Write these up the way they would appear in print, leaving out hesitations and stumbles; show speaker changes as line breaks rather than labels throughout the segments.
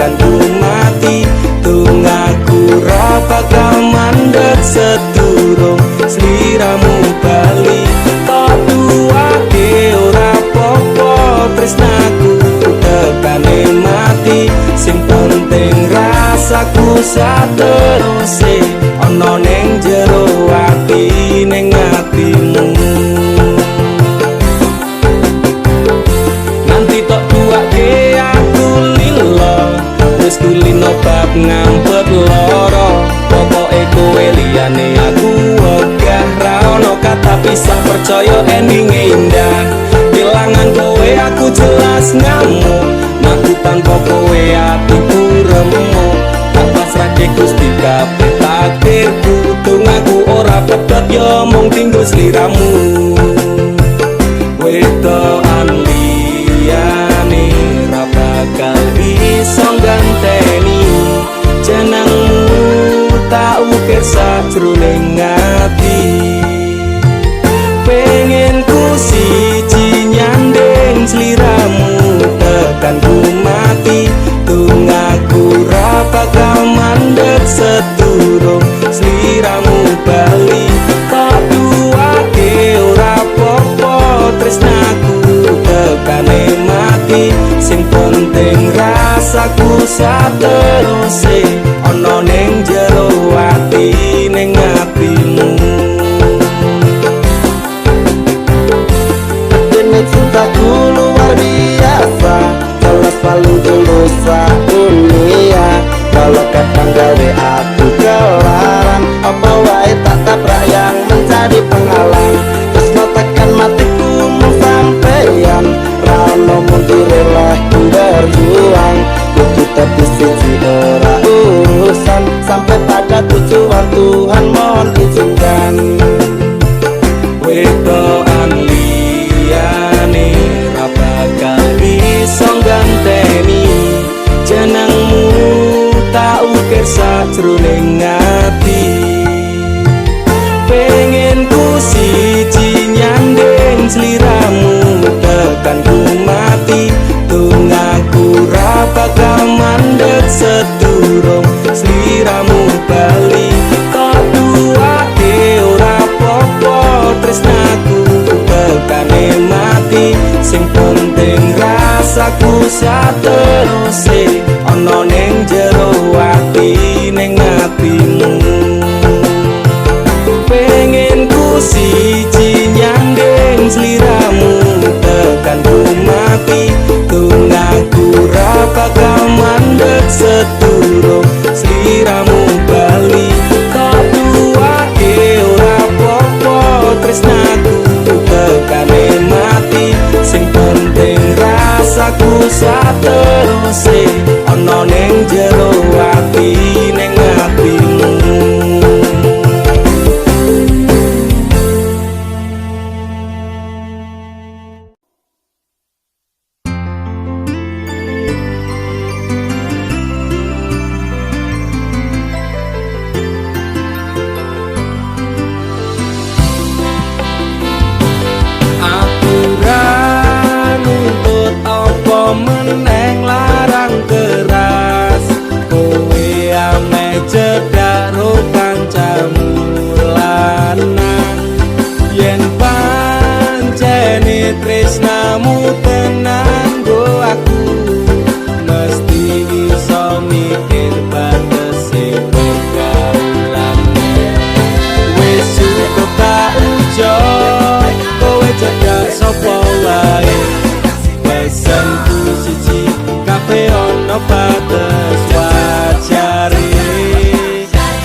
tekan ku mati. Tunggaku ra bakal mandeg sedurung sliramu bali. Tok duwake ora popo tresnaku tekane mati. Sing penting rasaku sateruse ana ning jero ati ning atimu. Nanti tok duwake aku lilo wis kulino bab ngampet loro. Pokoke kowe liyane aku wegah ra ono kata pisah percaya endinge indah. Kelangan kowe aku jelas ngamuk, aku tanpa kowe atiku remuk. Tak pasrahke Gusti kabeh takdirku, tunggaku ora pedhot yo mung tinggo sliramu. Wedokan liyane ra bakal iso ganteni jenengmu tak ukir sajroning ati. Pengen ku siji nyanding sliramu tekan ku mati. Tunggaku ra bakal mandeg sedurung sliramu bali. Tak duwake ora popo tresnaku tekane mati. Sing penting rasaku sateruse ana ning jero ati ning atimu. Dene cintaku luar biasa, jelas palu tulus dunia. Kalau kadang gawe aku kelaran, apa wae tak tabrak yang menjadi penghalang. Terus no tekan matiku mau sampeyan, rano mundur lah ku berjuang. Kudu tapi siji ora urusan, sampai pada tujuan Tuhan mohon izinkan. Wedokan liyane ra bakal iso ganteni jenengmu tak ukir sajroning ati. Pengen ku siji nyanding sliramu tekan ku mati. Tunggaku ra bakal mandeg sedurung sliramu bali. Tok duwake ora popo tresnaku tekane mati. Sing penting rasaku sateruse ana ning jero ati ning atimu. Pengen ku siji nyanding sliramu tekan ku mati. Tunggaku ra bakal mandeg sedurung sliramu bali. Tok duwake ora popo tresnaku tekane mati. Sing penting rasaku sateruse ana ning jero ati ning atimu. Meneng larang keras, kowe ame cedak ro kancamu lanang. Yen pancene tresnamu tenan go aku, mesti iso mikir batese pergaulan. Wis cukup tak ujo kowe cedak sapa wae. Pesanku siji kabeh ono batas wajare.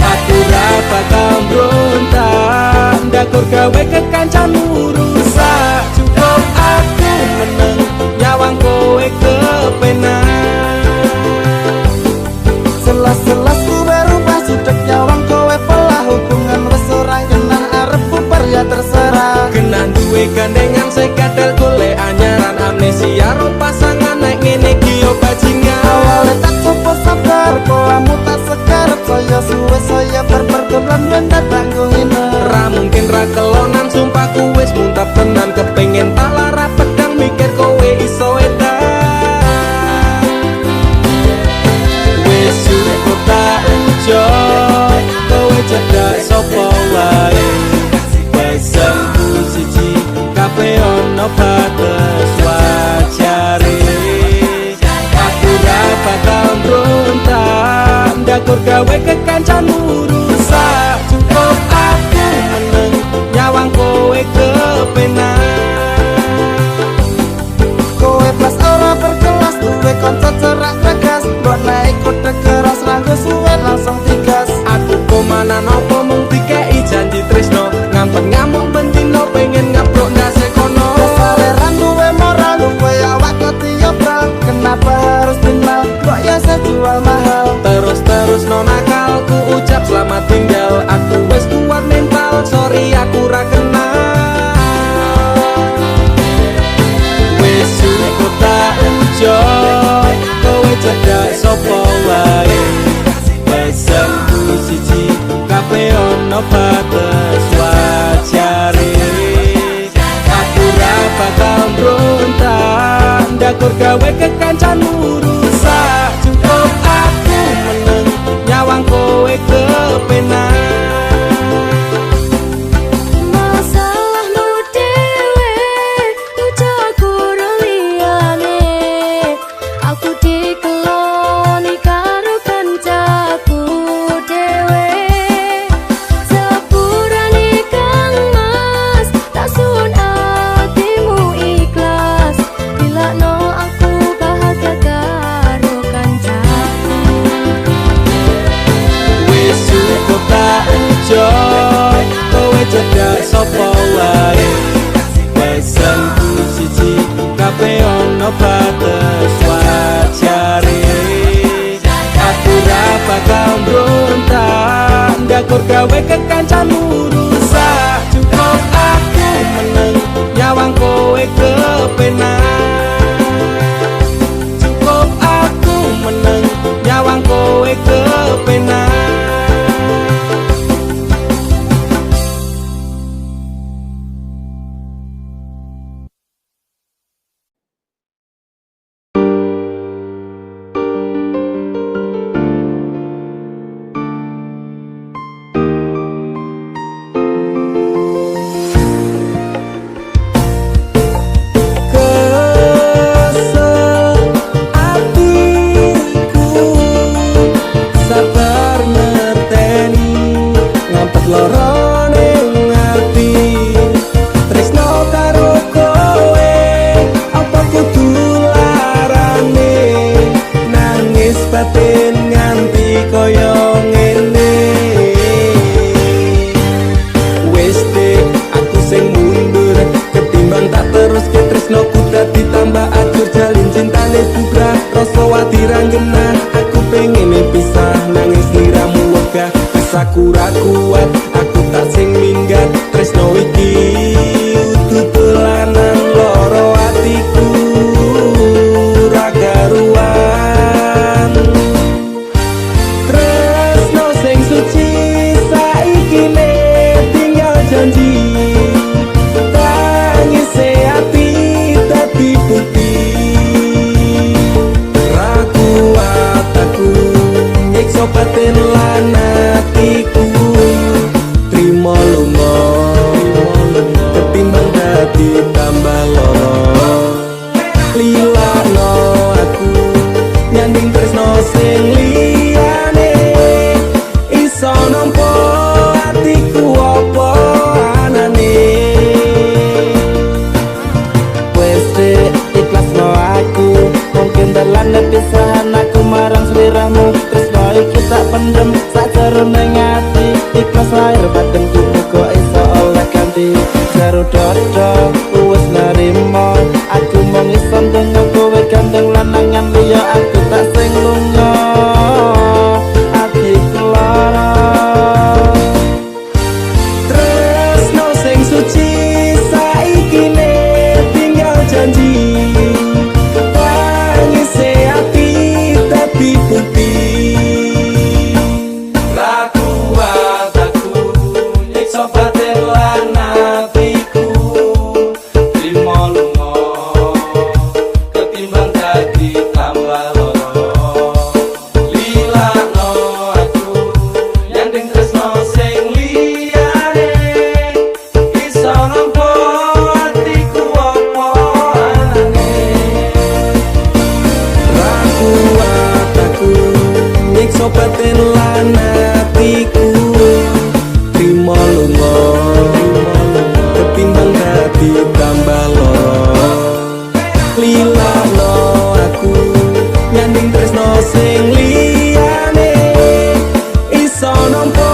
Aku ra bakal mbrontak ndakur gawe kekancanmu rusak. Cukup aku meneng nyawang kowe kepenak. Selas-selas ku berubah sudek nyawang kowe pelah. Hubungan wis ora kenal arep bubar ya terserah. Kenan duwe gandengan sekadel golek anyaran. Amnesia ro pasangan nek ngene iki yo bajingan. Awale tak coba sabar, koamu tak sekarep. Saya suwe saya berperdolan ben dadak ngene. Ra mungkin ra kelonan sumpahku wis
ndakur gawe kekancanmu rusak. Cukup aku meneng nyawang kowe kepenak.
Kowe pas ora berkelas duwe kanca cerak tegas, mbok naik kuda keras ranggo suwe langsung tigas.
Aku komana nopo mung dikei janji tresno, ngampet ngamuk bendino pengen ngabrok ndase kono.
Kesaleran duwe moral duwe awak ketiobral, kenapa harus final kok ya sejual mahal.
Terus no nakal ku ucap selamat tinggal. Aku wis kuat mental, sorry aku ra kenal. Wis cukup tak enjoy, kowe cedak sapa wae. Pesanku siji, kabeh ono batas wajare. Aku ra bakal mbrontak, ndakur gawe kekancanmu rusak. Cukup aku meneng nyawang kowe kepenak.
Masalahmu dewe, ucaku liyane. Aku dikeloni karo kancaku dewe. Sepurane Kang Mas, tak sun atimu ikhlas. Bilakno aku bahagia karo kancaku.
Wis cukup tak enjoy, kowe cedak sapa wae. Pesanku siji, kabeh ono batas wajare. Aku ra bakal mbrontak, ndakur gawe kekancanmu rusak. Cukup aku meneng nyawang kowe kepenak. Cukup aku meneng nyawang kowe kepenak. Kesel atiku sabar ngerteni, ngampet lara ning ati. Tresno karo kowe apa kudu larane, nangis batin nganti koyo ngene. Wis dek aku sing mundur, ketimbang tak terus ke tresnoku dadi tambah ajur. Jalin cintane bubrah, rasa wati ranggena. Aku pengen pisah nangis liramu wegah. Aku ra kuat, aku tak sing minggat. Tresno iki udu dolanan loro atiku ra karuan. Tresno sing suci saiki ne tinggal janji. Tangise ati dadi putih. Ra kuat aku nyiksa batin lan atiku. Trimo lunga ketimbang dadi tambah loro. Lilano aku nyanding tresno sing liyane. Iso nampa atiku apa anane.
Wes dek ikhlasno aku, mungkin dalan pisahan aku marang sliramu. Tresno iki tak pendem sakjroning ati, ikhlas lahir batinku muga iso oleh ganti. Garuda wis narimo, aku mung iso ndonga kowe gandeng lanangan liya. Aku tak sing lunga, atiku lara.
Tresno sing suci saiki ne tinggal janji. Tangise ati dadi putih. Ra kuat aku tresno batin lan atiku trimo lunga ketimbang dadi tambah loro lilano aku nyanding tresno sing liyane iso nampa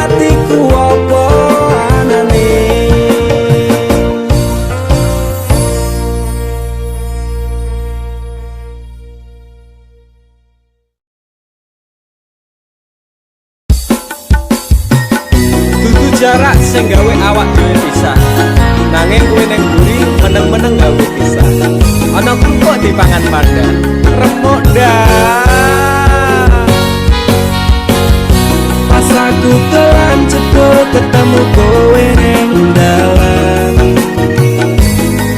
atiku apa anane. Jarak sing gawe awak dhewe pisah nanging kuwi ning mburi meneng-meneng gawe pisah ana kok dipangan pada remuk dah pas aku telan cedul ketemu kowe ning dalan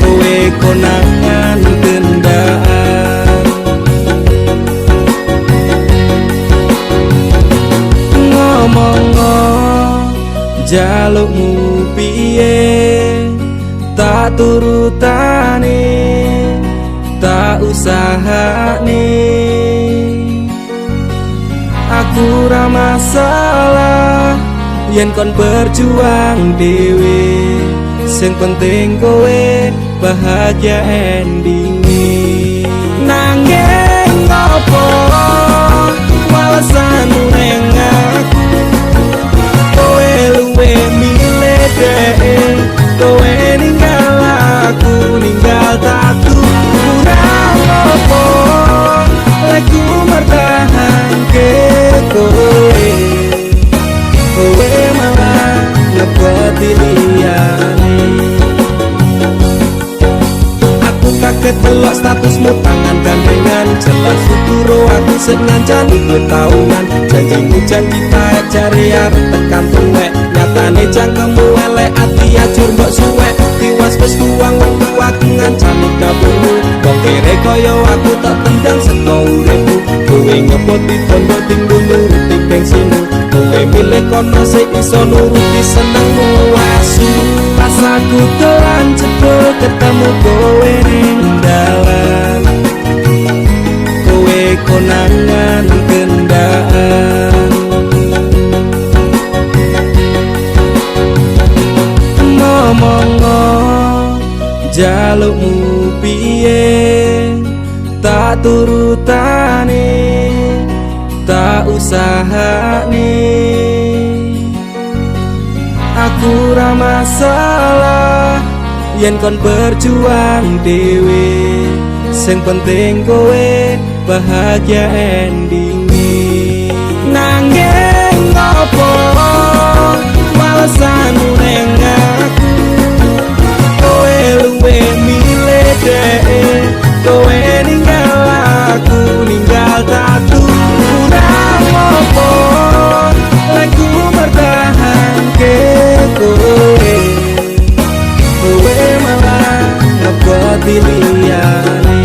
kowe konangan gendaan ngomong jalukmu piye tak turutane tak usahane aku ra masalah yen kon berjuang dhewe sing penting kowe bahagia endinge nanging ngopo walesanmu ning aku luwe milih deh kowe ninggal aku ninggal tatu kurang apa lagu mertahan ke kowe kowe malah ngepoti liyane aku kaget delok statusmu tangan gandengan jelas syukuro aku sing ngancani kowe tahunan janjimu janji taek jare arep tekan tuwek nyatane cangkemmu elek ati ajur mbok suwek tiwas wis tuwang wektu aku ngancani kabehmu kok kere kaya aku tak tendang seko uripku kowe ngepoti tondo timbul nuruti bensinmu kowe milih kono sing iso nuruti senengmu asu pas aku telan cedul ketemu kowe ning dalan kowe konangan gendaan ngomong jalukmu piye tak turutane tak usahane aku ra masalah yen kon berjuang dhewe sing penting kowe bahagia endinge nanging ngopo walesanmu ning aku kowe luwe milih deh kowe ninggal aku ninggal tatu kurang apa lagu bertahan ke kowe kowe malah ngepoti liyane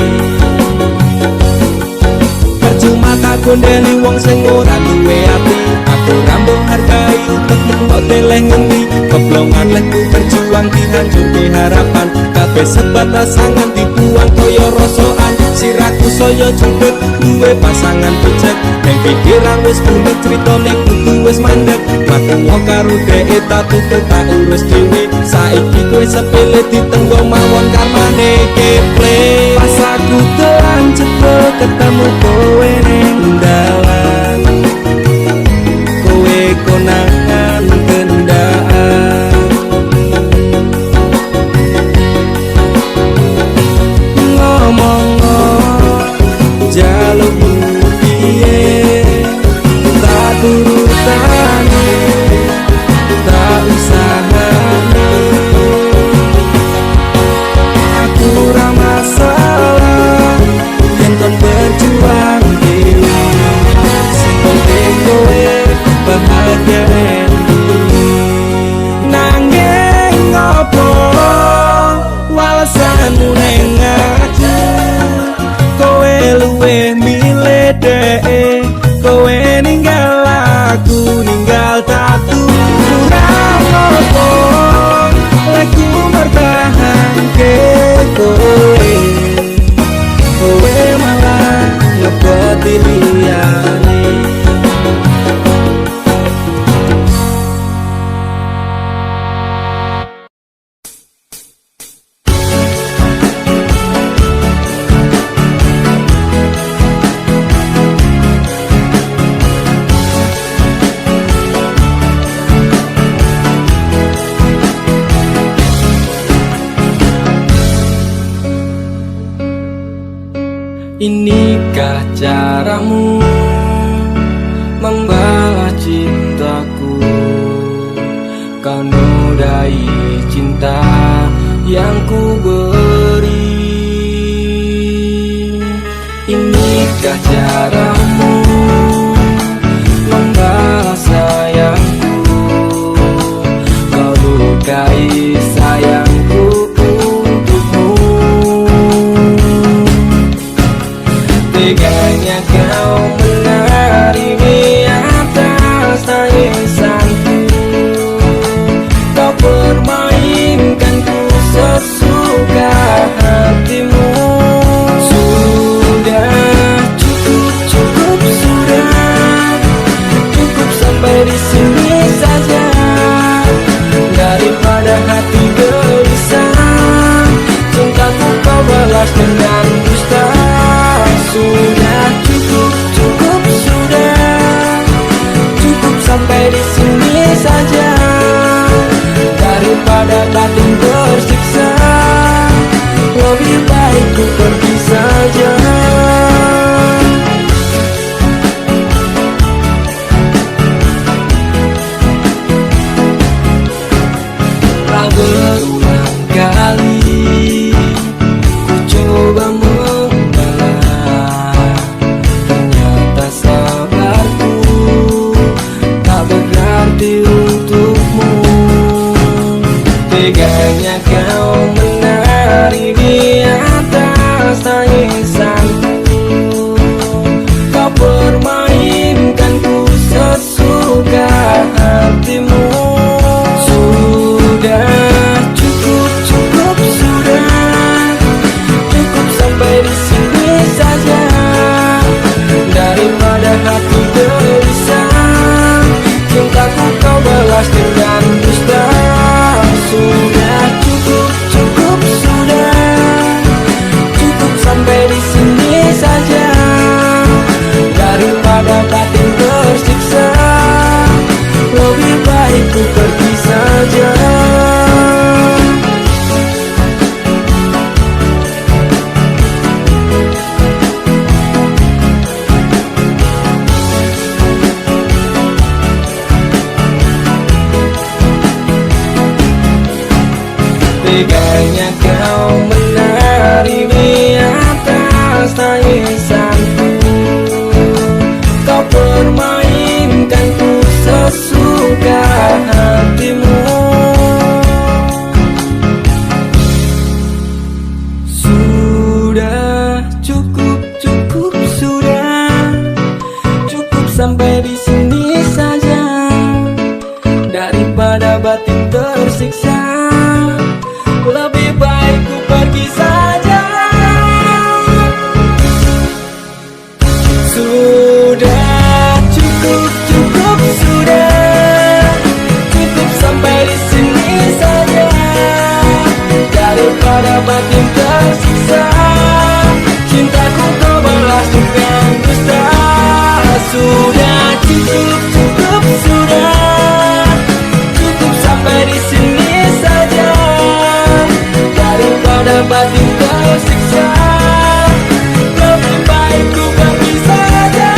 percuma tak gondeli wong sing ora duwe ati aku rambung hargai utekmu kok deleh ngendi keblongan lekku berjuang dihancurke harapan kabeh sebatas angan dibuang kaya rosoan siraku saya judek duwe pasangan becek ning pikiran wis bulet critane kudu wis mandek mlaku karo dhek tatu tak urus dhewe saiki kowe sepele ditenggo mawon karmane keple pas aku telan cedul ketemu kowe ning dalan kowe konangan gendaan ngomong jalukmu piye tak turutane tak usahane aku ra masalah yen kon berjuang dhewe sing penting kowe bahagia nanging ngopo walesanmu ning aku kowe luwe milih deh kowe ninggal aku ninggal tatu kurang apa lagu bertahan ke kowe kowe malah ngepoti liyane Inikah caramu membalas cintaku? Kau nodai cinta yang ku beri. Inikah caramu membalas sayangku? Kau lukai sayangku untukmu. Teganya kau menari di atas tangisanku. Kau permainkanku sesuka hatimu. Sudah cukup, cukup sudah. Cukup sampai di sini saja. Daripada hati gelisah, cintaku kau balas dengan dusta. Sudah cukup, cukup sudah. Cukup sampai di sini saja. Daripada batin tersiksa, lebih baik ku pergi saja. Telah berulang kali ku coba mengalah, ternyata sabarku tak berarti untukmu. Teganya kau menari di atas tangisanku. Kau permainkanku sesuka hatimu. Sudah cukup, cukup sudah. Cukup sampai di sini saja. Daripada hati gelisah, cintaku kau balas dengan dusta. Sudah cukup, cukup sudah. Cukup sampai di sini saja. Daripada batin tersiksa, lebih baik ku pergi saja. Teganya kau menari di atas tangisanku. Kau permainkanku sesuka hatimu. Sudah cukup, cukup sudah. Cukup sampai di sini saja. Daripada batin tersiksa, lebih baik ku pergi saja. Sudah cukup, cukup sudah. Cukup sampai di sini saja. Daripada batin tersiksa, cintaku kau balas dengan dusta. Sudah cukup, cukup sudah. Cukup sampai di sini saja. Daripada batin tersiksa, lebih baik ku pergi saja.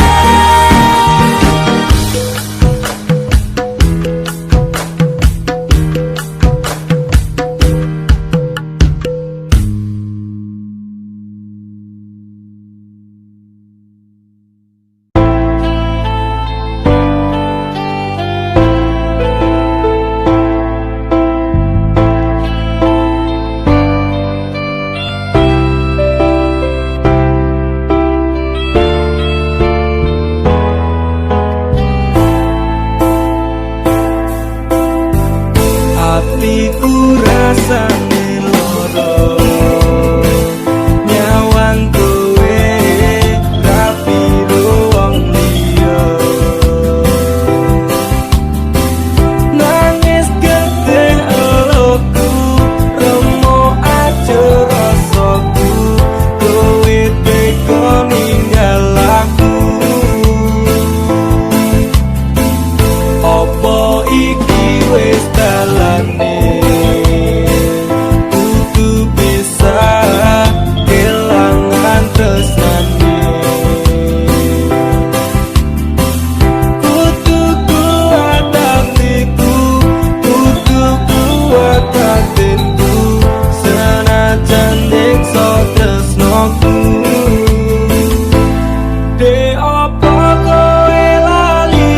De opo kowe lali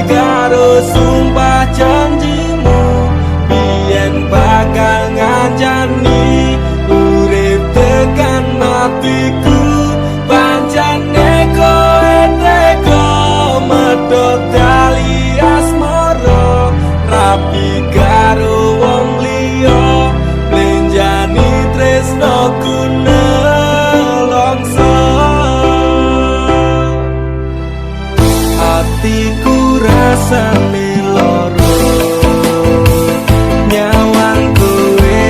karo sumpah janjimu, biyen bakal ngancani urip tekan matiku. Pancene kowe tega medhot tali asmara, rapi karo wong liya, blenjani tresnoku nelongso. Hatiku rasane loro, nyawang kowe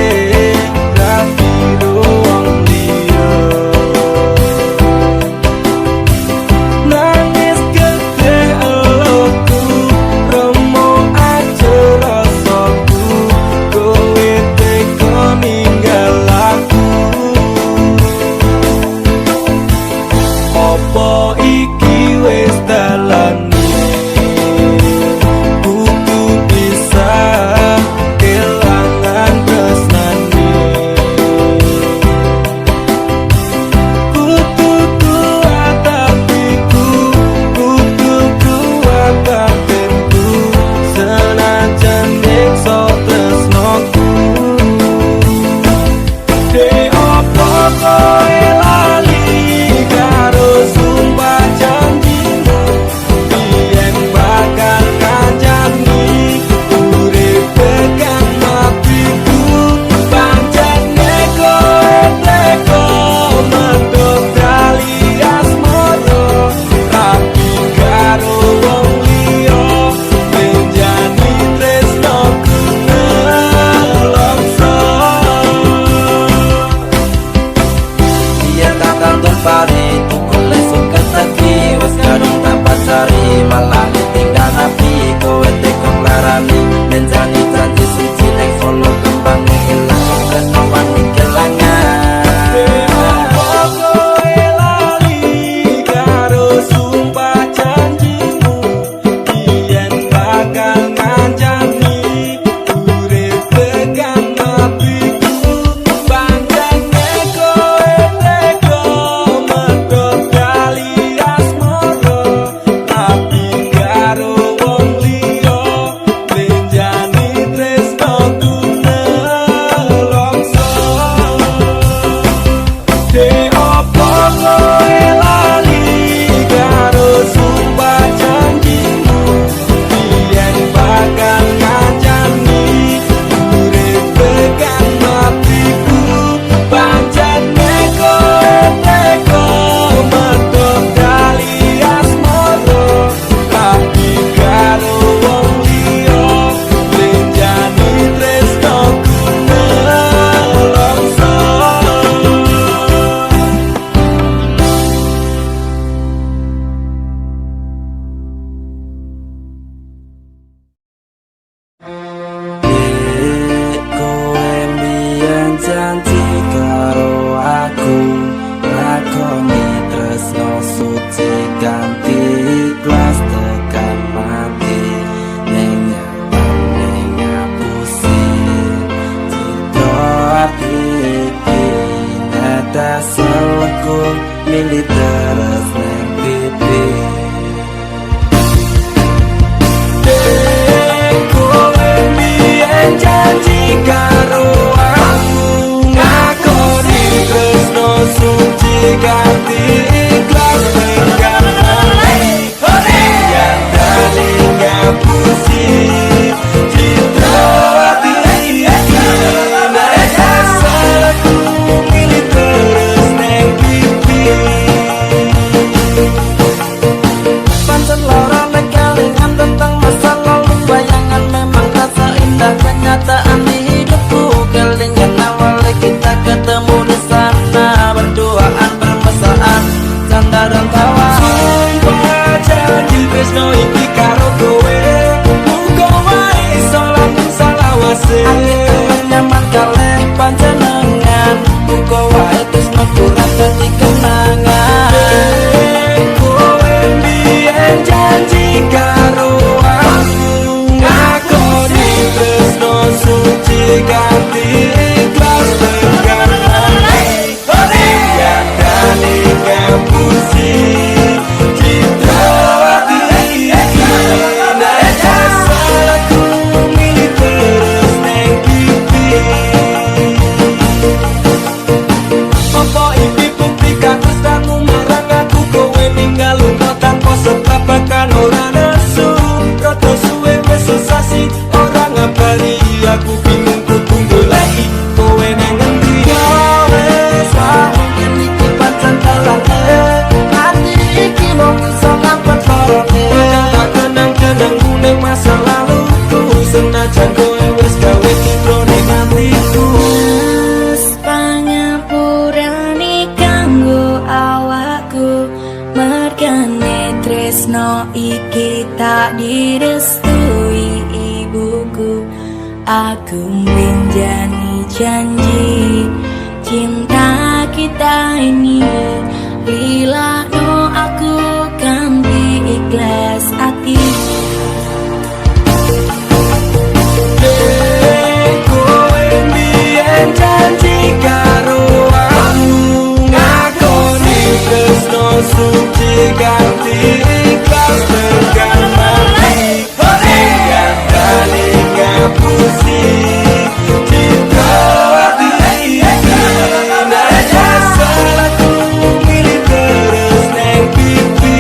rapi wong liya. Nangis gede eloku, remo aja rasaku, kowe tega ninggal aku. Apa iki wis dalane, kudu bisa kelangan tresnane. Kudu kuat hatiku, kudu kuat batinku, senajan nyiksa tresnoku. De opo kowe lali karo sumpah janjimu, biyen bakal ngancani urip tekan matiku. Pancene kowe tega medhot tali asmara, rapi karo wong liya, blenjani tresnoku nelongso.
Iya tak kantor pari tukul lesuk keteki, wes kadung tak pacari malah ditinggal api. Kowe tega larani dan janji suci nek follow kembang hilang kenawan kelangan.
Opo kowe lali karo sumpah janjimu, biyen bakal ngancani urip tekan matiku. Pancene kowe tega medhot tali asmara, rapi karo wong liya, blenjani tresnoku nelongso. De opo kowe lali karo sumpah janjimu, biyen bakal ngancani urip tekan matiku. Pancene kowe tega medhot tali asmara, rapi karo wong liya, blenjani tresnoku nelongso.
Kowe mbiyen janji karo aku, lakoni tresno suci ganti ikhlas tekan mati. Ning nyatane ngapusi citra ati iki, netes selku milih terus ning pipi.
Kowe mbiyen janji karo aku, ngakoni tresno suci ganti ikhlas tekan mati. Nyatane ngapusi citra ati iki, nek asalku milih terus neng pipi.
Pancen lara nek kelingan tentang masa lalu, bayangan memang rasa indah kenyataan di hidupku. Kelingan awal kita ketemu di sana, berduaan bermesraan, canda dan tawa.
Sumpah janji tresno iki karo kowe, muga wae iso lamun salawase.
Angin temen nyaman kalih panjenengan, muga wae tresno kurang dadi kenangan.
Kowe mbiyen janji karo aku, ngakoni tresno suci ganti ikhlas tekan mati. Nyatane ngapusi
Nalikane tresno iki tak direstui ibuku, aku menjani janji cinta kita ini. Bila no aku kan ikhlas hati.
Kowe mbiyen janji karo aku, ngakoni tresno suci ganti ikhlas tekan mati. Hingga kali ngapusi cinta hati ini. Nanya salahku milih terus neng pipi.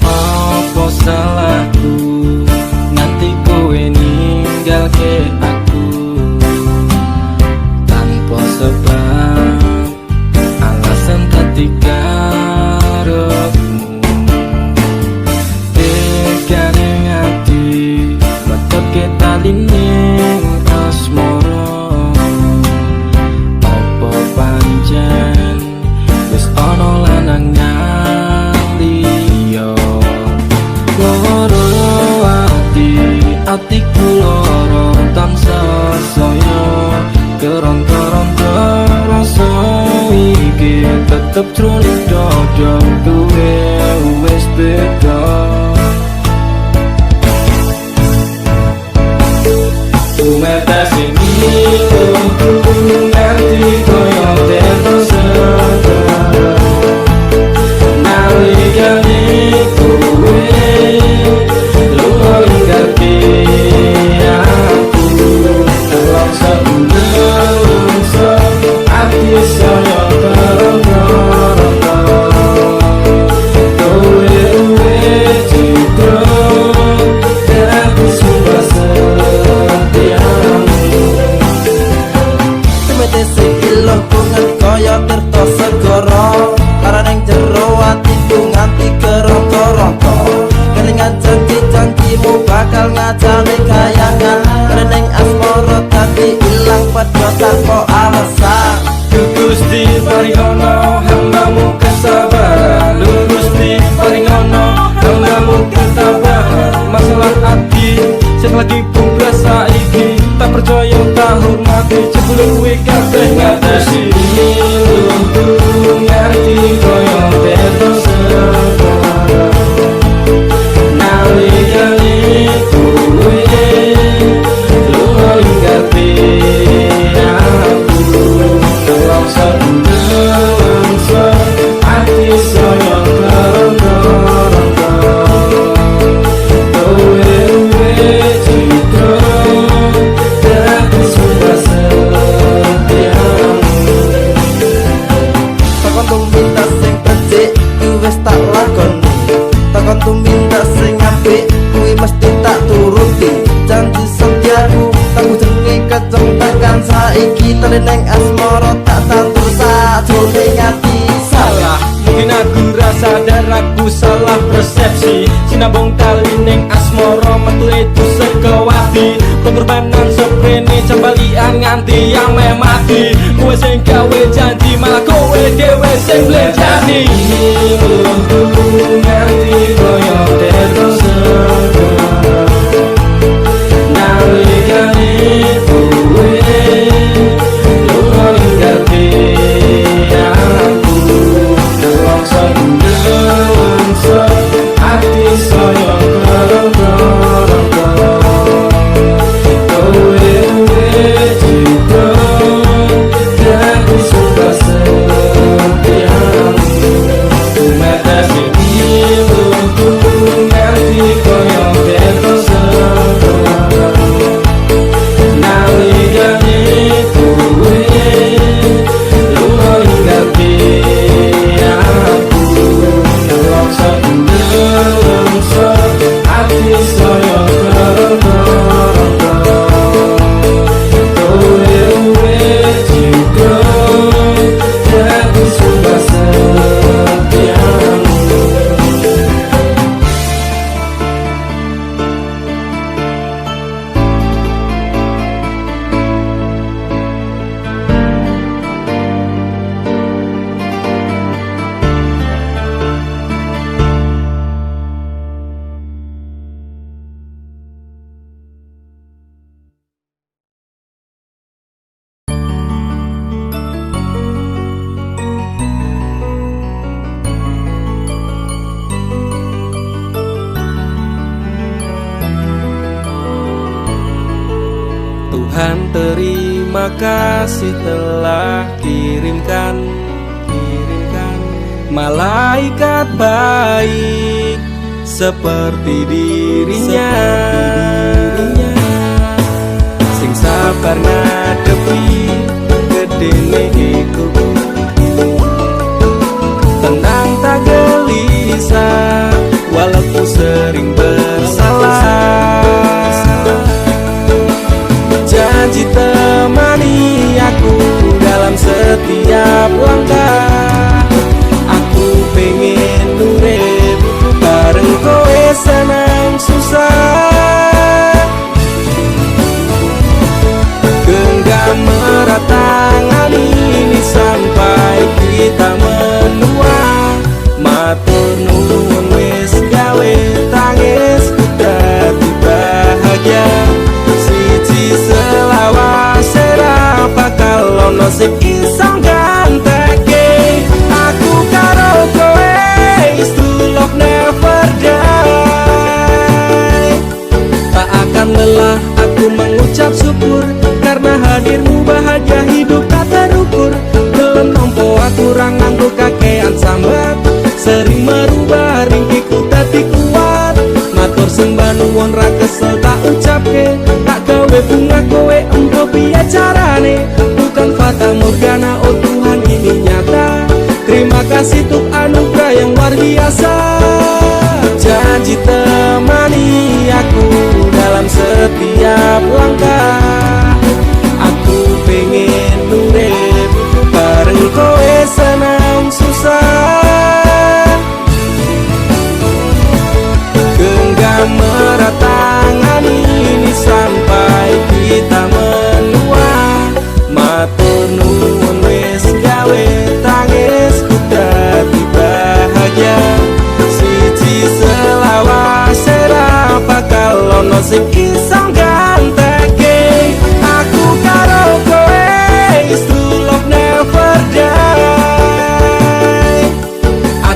Apa salahku nanti kowe ninggalke aku tanpa sebab alasan tadi karepmu. Tekane ngati metoke taline asmara. Apa pancen wis ana lanang liya. Loro atiku loro tansah saya keronta-ronta rasa iki tetep jroning dada kowe wis beda. Tumetes ini nganti koyo terus nalikane kowe lunga ninggalke aku, dalam sebulan hati saya terengah-engah. Kowe citra dan aku sumpah setiamu.
Tumetes iki lho nganti kaya tirta segara, larane jero atiku nganti keronta-ronta. Kelingan janji-janjimu bakal ngajane kayangan, kening asmara dadi ilang padha tanpa alasan.
Gusti paringono hambamu kesabaran, Gusti paringono hambamu kesabaran. Masalah hati sing lagi bumblas saiki, tak percaya tak hormati jebul kuwi kabeh ngatasi. Nganti koyo terus nalikane kowe lunga ninggalke aku, dalam sebulan hati saya keronta-ronta. Kowe citra dan aku sumpah setiamu.
Takon tumindak sing becik kuwi wis tak lakoni, takon tumindak sing apik kuwi mesti tak turuti. Janji setiaku tak jenenge kecempekan saiki teleneng asmara tak tantur sajroning ati.
Salah, mungkin aku rasa dan aku salah persepsi. Sinabung tali ning asmara metu itu sekewati. Pengorbanan seprene cembalian nganti yang mati. Kowe sing gawe janji malah kowe dhewe sing blenjani. Nganti koyo terus nalikane kowe lunga ninggalke aku, dalam sebulan hati saya keronta-ronta. Kowe citra dan aku sumpah setiamu. Tumetes iki Tuhan terima kasih telah kirimkan malaikat baik seperti dirinya, sing sabar ngadepi gedene iku, tenang tak gelisah walaupun sering bersalah. Janji temani aku dalam setiap langkah. Aku pengen urip bareng kowe senang susah. Genggam erat tangan ini sampai kita menua. Matur nuwun wis gawe tangisku dadi bahagia. Siji selawase ra bakal ono sing iso ganteke. Aku karo kowe is true love never die. Tak akan lelah aku mengucap syukur karena hadirmu bahagia hidup tak terukur. Gelem nompo aku ra nganggo kakean sambat, sering merubah ringkiku dadi kuat. Matur sembah nuwun ra kesel tak ucapke, tak gawe bunga kowe empo piye carane. Bukan fata morgana, oh Tuhan ini nyata. Terima kasih untuk anugerah yang luar biasa. Janji temani aku dalam setiap langkah. Aku pengen urip bareng kowe senang susah. Genggam erat tangan ini sampai kita menua. Matur nuwun wis gawe tangisku dadi bahagia. Siji selawase ra bakal ono sing iso ganteke. Aku karo kowe is true love never die.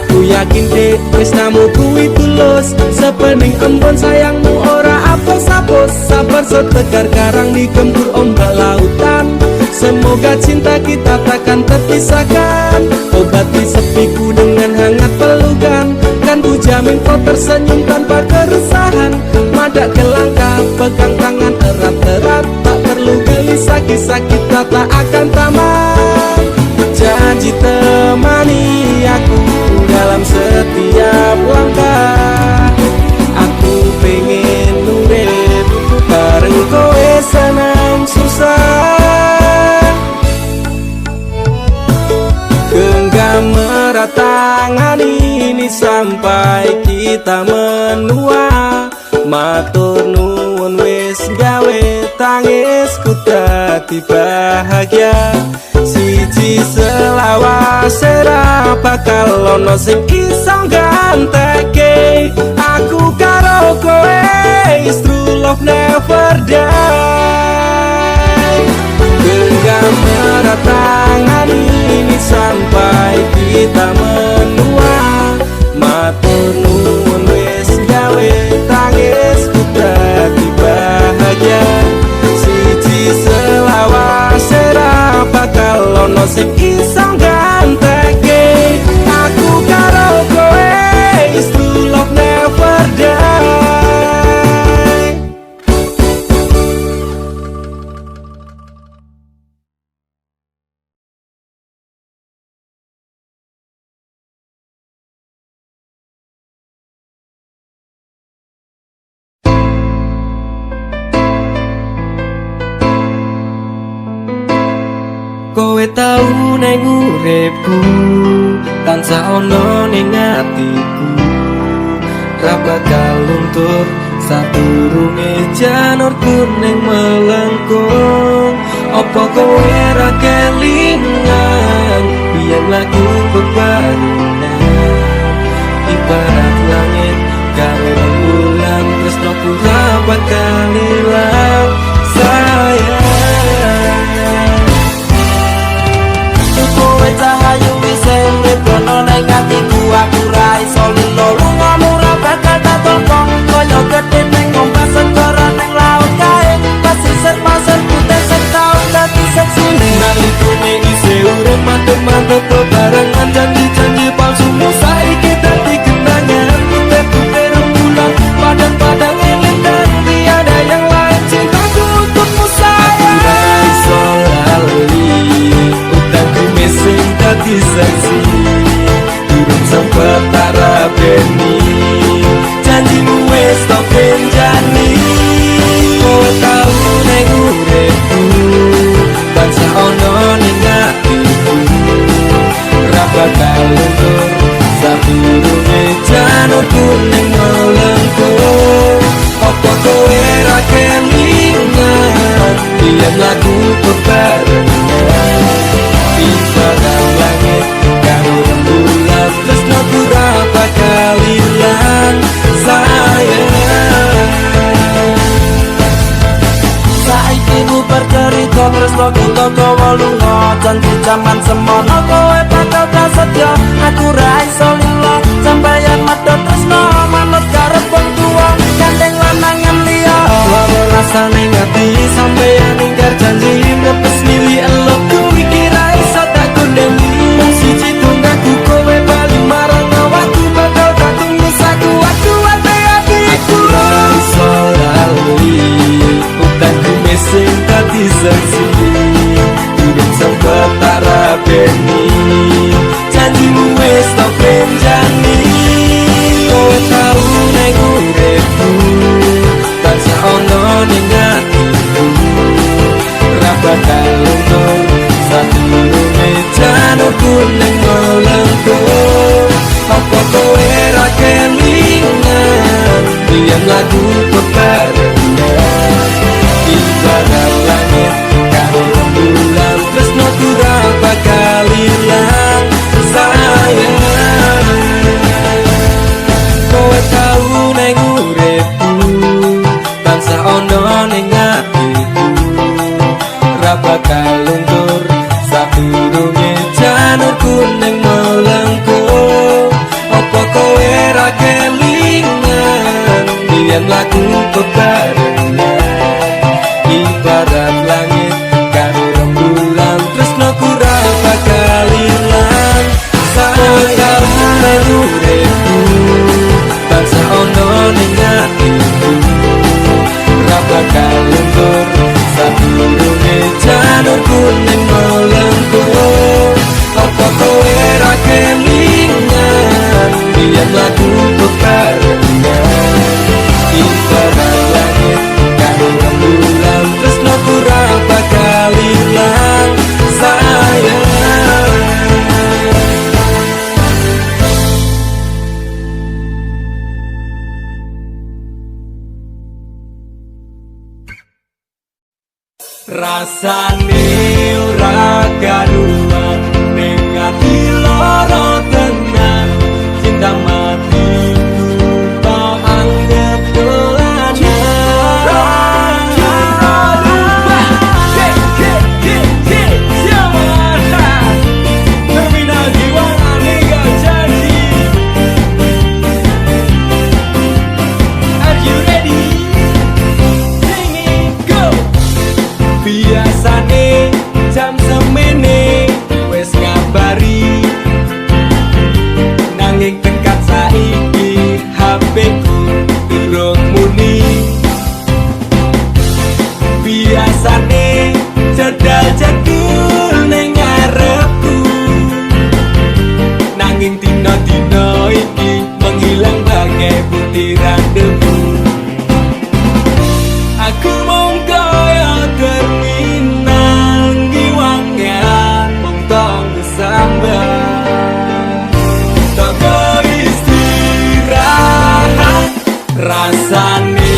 Aku yakin dek tresnamu kuwi tulus, sepening embun sayangmu ora apes-apes. Sabar setegar karang digempur ombak lautan. Semoga cinta kita takkan terpisahkan. Obati sepiku dengan hangat pelukan. Kan ku jamin kau tersenyum tanpa keresahan. Madak ke langkah, pegang tangan erat-erat. Tak perlu gelisah, kisah kita tak akan tamat. Janji temani aku dalam setiap langkah. Aku pengen urip bareng kowe senang susah. Genggam erat tangan ini sampai kita menua. Matur nuwun wis gawe tangisku dadi bahagia. Siji selawase ra bakal ono sing iso ganteke. Aku karo kowe is true love never die. Genggam erat tangan ini sampai kita menua. Matur nuwun wis gawe tangisku dadi bahagia. Siji selawase ra bakal ono sing iso ganteke. Aku karo kowe is true love never die. Kowe tau neng uripku, tansah ono ning atiku. Ra bakal luntur sadurunge janur kuning melengkung. Apa kowe ra kelingan biyen lagu bebarengan. Ibarat langit karo bulan, tresnoku ra bakal ilang sayang.
Cahayu wise urip kono ning atiku. Aku ra iso lilo lungamu ra bakal tak tolong. Kaya gedhe ning ombak segara ning laut kae. Pasisir pasir putih
Biar lagu bebarengan di padang langit karo rembulan tresno pura bakal ilang sayang.
Saiki bubar cerita tresno kita kowe lunga janji jaman semono kowe bakal prasetyo aku ra iso lila sampeyan medhot tresno manut karep wong tuwa gandeng lanangan liya
Wae rasane ngati sampeyan ingkar janji nepes mili elokku iki ra iso tak kondeni wong siji tunggaku kowe bali marang awakku bakal tak tunggu saku aku ate atiku ra iso lali utangku mesing dadi saksi hidup sempet tarabeni janjimu wis tak benjani kowe tau ning uripku tansah ono ning atiku ra bakal luntur sadurunge janurku ning melengku apa kowe ra kelingan biyen lagu bebarengan ibarat langit karo rembulan tresno ora bakal ilang sayang. Kowe tau ning uripku tansah ono ning atiku ra bakal luntur sadurunge janurku ning melengku apa kowe ra kelingan biyen lagu bebarengan ibarat langit karo rembulan tresno ora bakal ilang sayang. Uripku tansah ono ning atiku ra bakal luntur sadurunge janurku ning melengku apa kowe ra kelingan biyen lagu bebarengan ibarat langit karo rembulan tresno ora bakal ilang sayang. Rasane ora karuan ning ati lara tenan cinta matiku tak anggap dolanan terminal jiwa nega janji. Are you ready? Sing it, go! Biasane jam semene wes ngabari nanging tekan saiki HP ku durung muni. Biasane jadal jadul ning ngarepku nanging dina-dina iki menghilang bagai butiran debu. Aku mung kaya terminal ngiwangan mung tonggo sambat tonggo istirahat rasane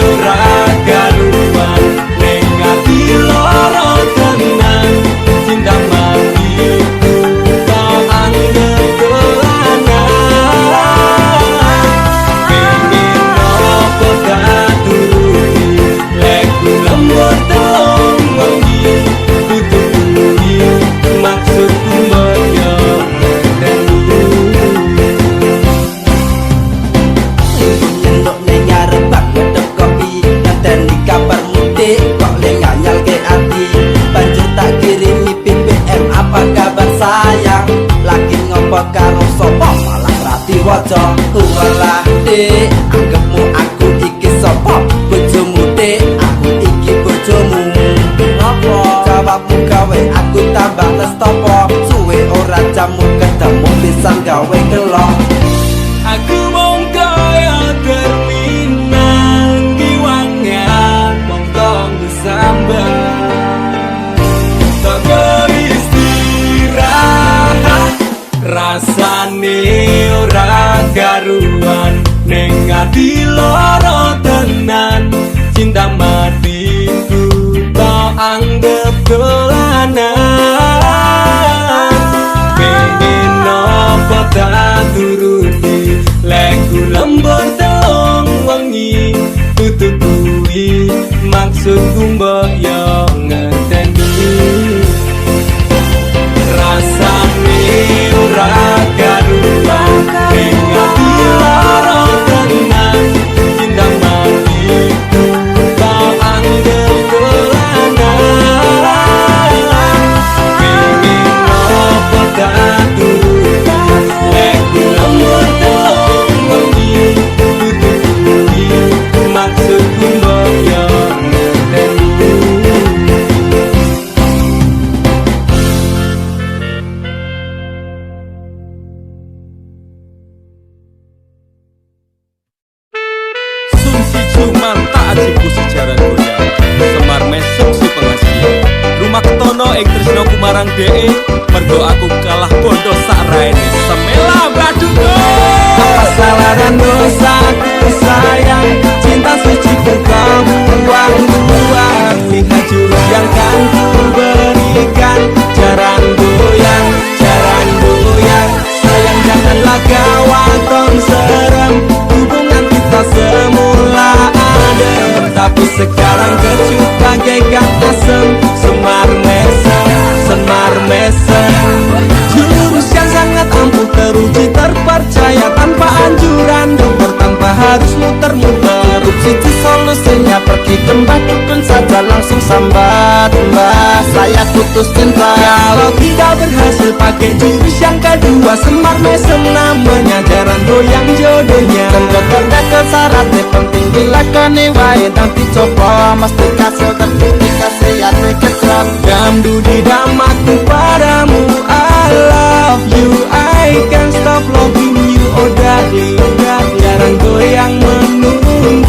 ora karuan ning ati lara tenan cinta matiku tak anggap dolanan pengen apa tak turuti leku lembut telung wengi tutupi maksudku menyerahkanmu.
Nyendok ning ngarep bak ngedep kopi ngenteni kabar mudik kok le nganyal ke ati banjur tak kirimi BBM apa kabar sayang lagi ngopo karo sapa malah rati waca walah dik anggapmu aku iki sapa bojomu dik aku iki bojomu ngopo jawabmu gawe aku tambah lestopo suwe ora jamu ketemu pisan gawe kelok.
Aku mung kaya terminal ngiwangan mung tonggo sambat tonggo istirahat rasane ora karuan ning ati lara tenan cinta matiku tak dolanan. Pengen nopo tak turuti, leku lembur telung wengi. Tutu kuwi maksudku mbok yo ngerteni. Rasane ora karuan, ning ati lara tenan. Cinta matiku tak anggap dolanan. Pengen nopo tak turuti, leku lembur telung wengi. Tutu kuwi maksudku mbok yo ngerteni. Sun si cuman tak ajiku sejarah goyang. Semar mesem si pengasih. Rumah ketono ing tresno kumarang dhek. Mergo aku kalah bondo sak raine. Semela baduko. Apa salah dan dosaku sayang? Cinta suci kau buang-buang. Lihat jurus yang kan ku berikan. Jaran goyang, jaran goyang. Sayang janganlah kau waton serem. Hubungan kita semula adem, tapi sekarang kecut bagaikan asem. Semar mesem, semar mesem. Jurus yang sangat ampuh teruji terpercaya. Tanpa anjuran dokter, tanpa harus muter-muter.
Siji solusinya pergi ke mbah dukun saja, langsung sambat mbah saya putus cinta.
Kalau tidak berhasil pakai jurus yang kedua, semar mesem namanya, jaran goyang jodohnya.
Dan dokter ke syaratnya penting dilakoni wae. Nanti coba mesti kasil terbukti kasih hati kejam.
Damdu di damaku padamu, I love you, I can't stop loving you, oh darling. Jaran goyang menunggumu.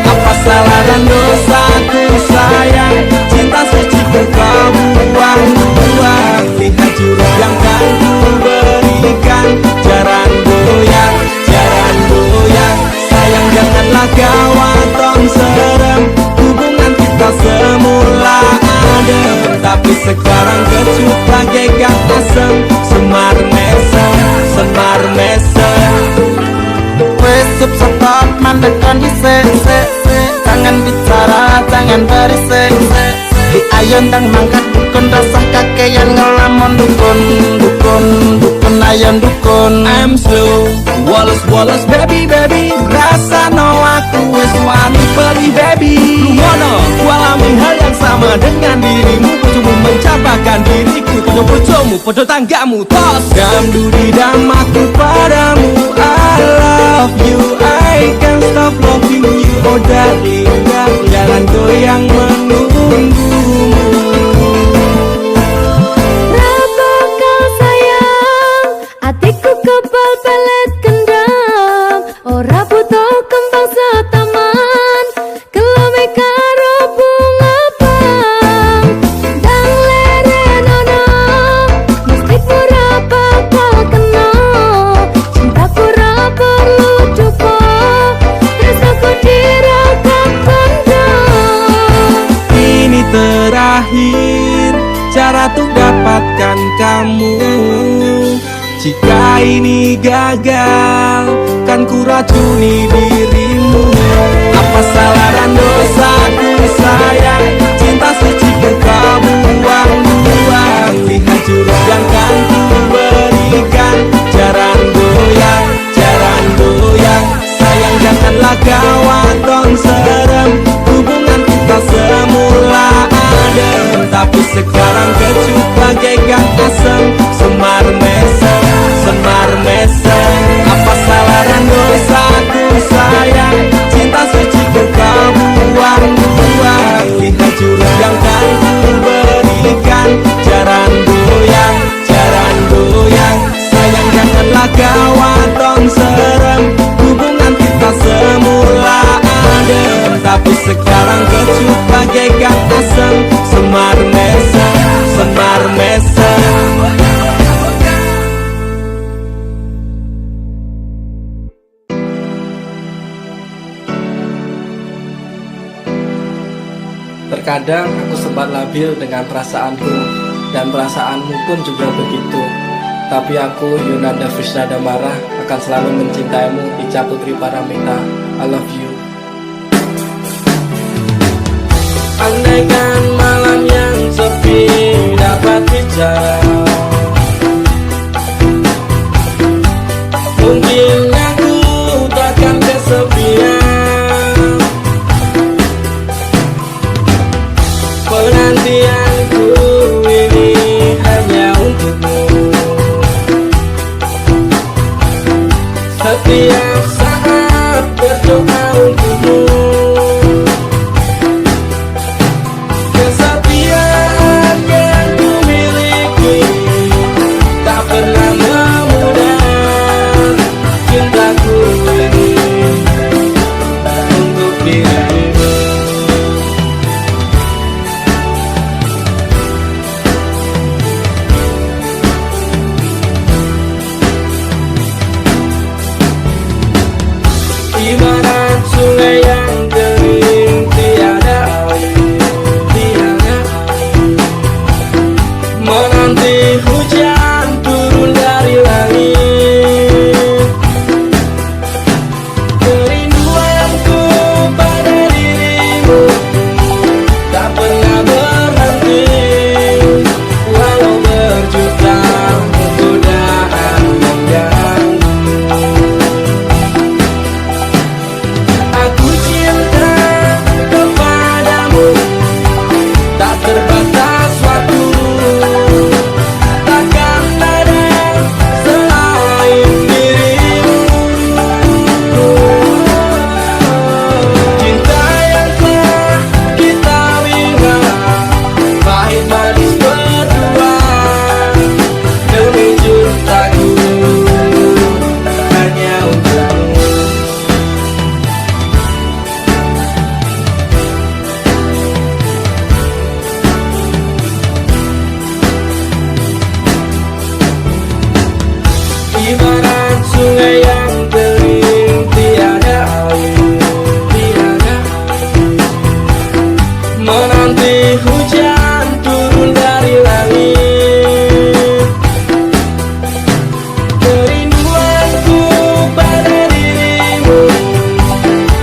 Apa salah dan dosaku sayang? Cinta suci kau buang-buang. Lihat jurus yang kan ku berikan. Jaran goyang, jaran goyang. Sayang janganlah kau waton serem. Hubungan kita semula adem, tapi sekarang kecut bagaikan asem. Semar mesem, semar mesem.
Wes stop mandekan di se. Jangan bicara, jangan berisik. Di ayon dan mangkat dukun, rasa kakean ngelamun dukun. Dukun ayon dukun.
I'm slow, Wallace baby baby. Rasa no aku wes wani beli baby. Rumono, ku alami hal yang sama dengan dirimu. Bojomu mencapakan diriku, bojomu, bojo tanggamu. Tos damdu di damaku padamu, I love you, I can't stop loving you, oh darling. Jalan goyang menunggumu.
Rapa kau sayang, hatiku kebal pelet kendam. Ora butuh kembang setaman, kelome karo bunga pang. Dang leren ono, mesti pura bakal kena. Cintaku ra perlu dupa, terus aku dirakat kondo.
Ini terakhir cara untuk dapatkan kamu. Jika ini gagal, kan ku racuni dirimu. Apa salah dan dosaku sayang? Cinta suci kau buang-buang. Lihat jurus yang kan ku berikan. Jaran goyang, jaran goyang. Sayang janganlah kau waton serem. Hubungan kita semula adem, tapi sekarang kecut bagaikan asem. Semar mesem, semar mesem. Apa salah dan dosaku sayang? Cinta suci kau buang-buang. Lihat jurus yang kan ku berikan. Jaran goyang, jaran goyang. Sayang janganlah kau waton serem. Hubungan kita semula adem, tapi sekarang kecut bagaikan asem. Semar mesem, semar mesem.
Terkadang aku sempat labil dengan perasaanku, dan perasaanmu pun juga begitu. Tapi aku, Yunanda Visnadamara, akan selalu mencintaimu, Ica Putri Paramita. I love you. Andaikan malam yang sepi dapat bicara, mungkin aku takkan kesepian. Penantianku ini hanya untukmu. Setiap saat berdoa untukmu. Kesetiaan yang ku miliki tak pernah memudar. Cintaku ini untuk dirimu. Ibarat sungai yang kering tiada air, tiada air, menanti hujan turun dari langit. Kerinduanku pada dirimu tak pernah berhenti, walau berjuta godaan mengganggu. Aku cinta kepadamu, tak terbatas waktu, takkan ada selain dirimu. Cinta yang telah kita bina, pahit manis berdua, demi cintaku hanya untukmu. Ibarat sungai yang kering tiada air, tiada air, menanti hujan turun dari langit. Kerinduanku pada dirimu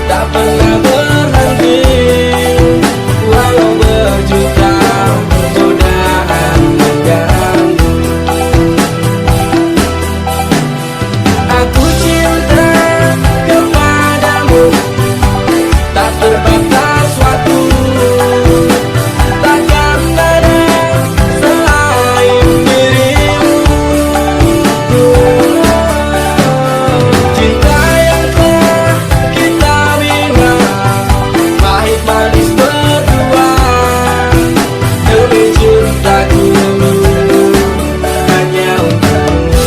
tak pernah berhenti, walau berjuta godaan mengganggu. Aku cinta kepadamu, tak terbatas waktu, takkan ada selain dirimu. Cinta yang telah kita bina, pahit manis berdua, demi cintaku hanya untukmu.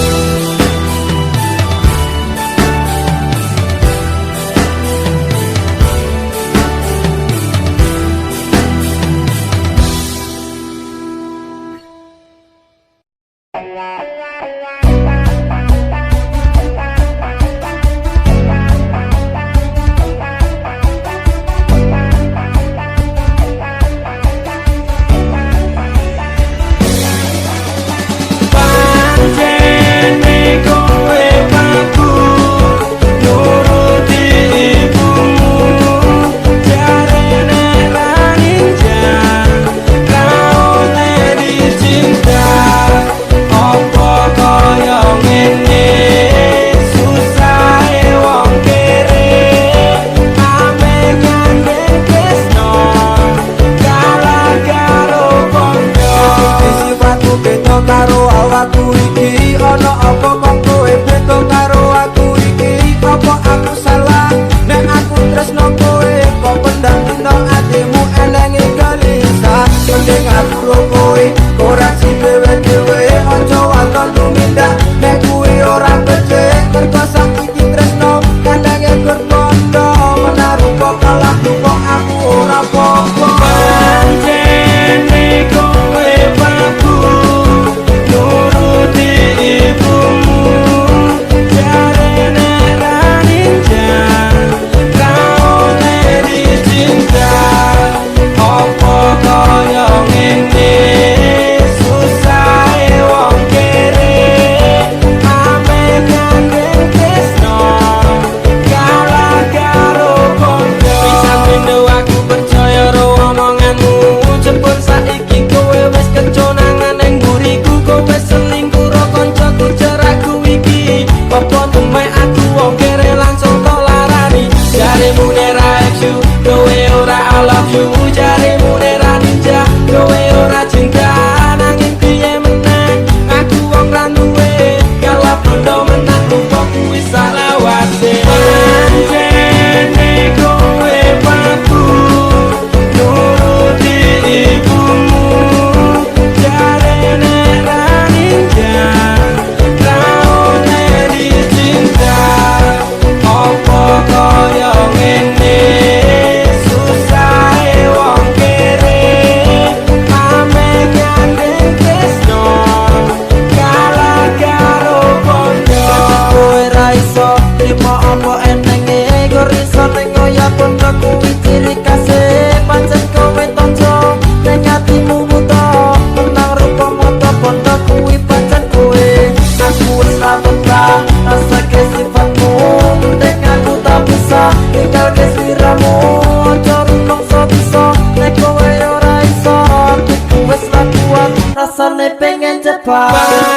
rasane pengen cepat